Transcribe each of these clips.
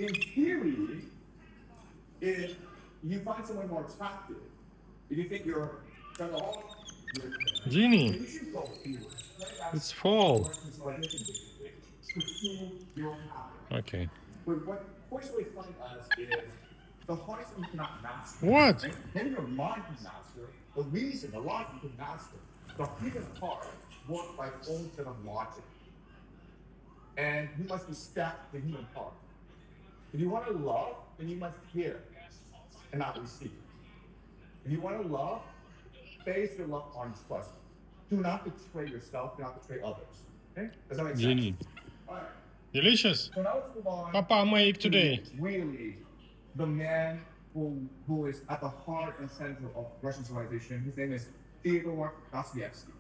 in theory, if you find someone more attractive, if you think you're better off, Genie, you should go here. it's fall. Pursue your happiness. Okay. But what fortunately find us is the hardest thing you cannot master. What? Right? Maybe your mind can master, the reason, the logic you can master. The human heart works by its own set of logic. And you must respect the human heart. If you want to love, then you must give and not receive. If you want to love, base your love on trust. Do not betray yourself, do not betray others. Okay? Does that make sense? Genie. All right. Delicious. So now let's move on. Papa make to today. really the man who is at the heart and center of Russian civilization. His name is Theodore Dostoevsky.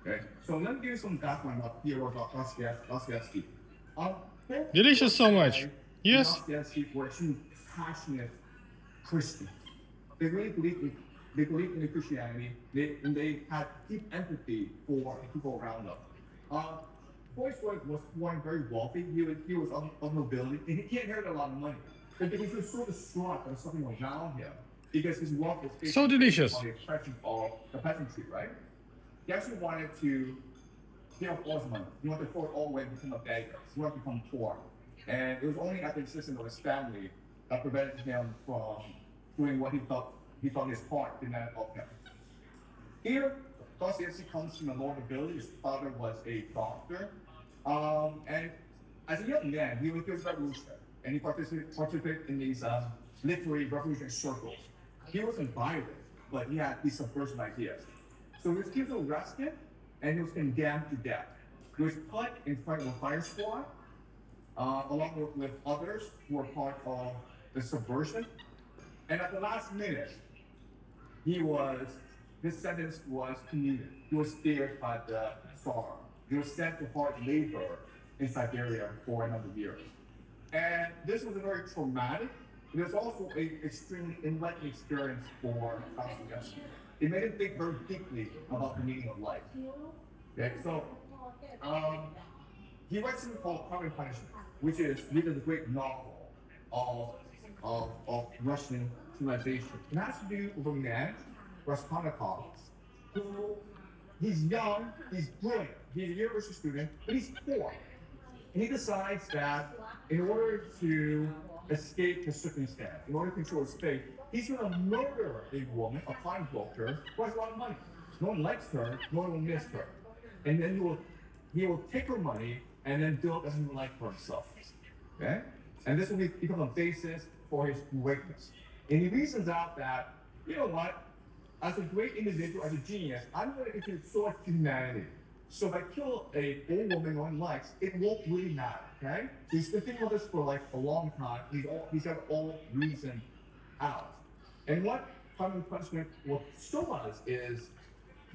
Okay, so let me give you some background about Theodore Dostoevsky. Delicious so much. Yes. Dostoevsky were two passionate Christians. They really believed in Christianity. They had deep empathy for the people around them. Tolstoy was born very wealthy. He was of nobility, and he inherited a lot of money. But because he was so distraught that something was around him, because his wealth was So delicious. on the oppression of the peasantry, right? He actually wanted to give up all his money. He wanted to throw it all away and become a beggar. He wanted to become poor. And it was only at the insistence of his family that prevented him from doing what he thought his heart demanded of him. Here, Dostoevsky comes from a lower nobility. His father was a doctor. And as a young man, he was a revolutionary. And he participated in these literary revolutionary circles. He wasn't violent, but he had these subversive ideas. So he was arrested and he was condemned to death. He was put in front of a fire squad, along with others who were part of the subversion. And at the last minute, his sentence was commuted. He was spared by the Tsar. He was sent to hard labor in Siberia for a number of years. And this was a very traumatic, but it was also an extremely enlightening experience for Dostoevsky. It made him think very deeply about the meaning of life. Okay, so he writes something called Crime and Punishment, which is really the great novel of Russian civilization. It has to do with a man, Raskolnikov, who he's young, he's brilliant, he's a university student, but he's poor. And he decides that in order to escape his circumstance, in order to control his fate, he's going to murder a woman, a pawnbroker, who has a lot of money. No one likes her, no one will miss her. And then he will take her money and then build a new life for himself. Okay? And this will become a basis for his greatness. And he reasons out that, you know what, as a great individual, as a genius, I'm going to contribute so much to humanity. So if I kill a old woman no one likes, it won't really matter, okay? So he's been thinking about this for like a long time. He's got all reason out. And what Crime and Punishment will show us is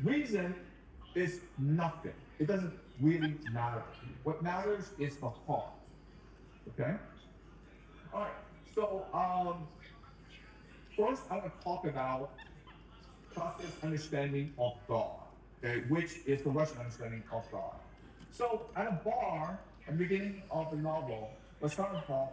reason is nothing. It doesn't really matter. What matters is the heart. Okay? Alright, so first I want to talk about Dostoevsky's understanding of God. Okay, which is the Russian understanding of God. So, at a bar, at the beginning of the novel, Raskolnikov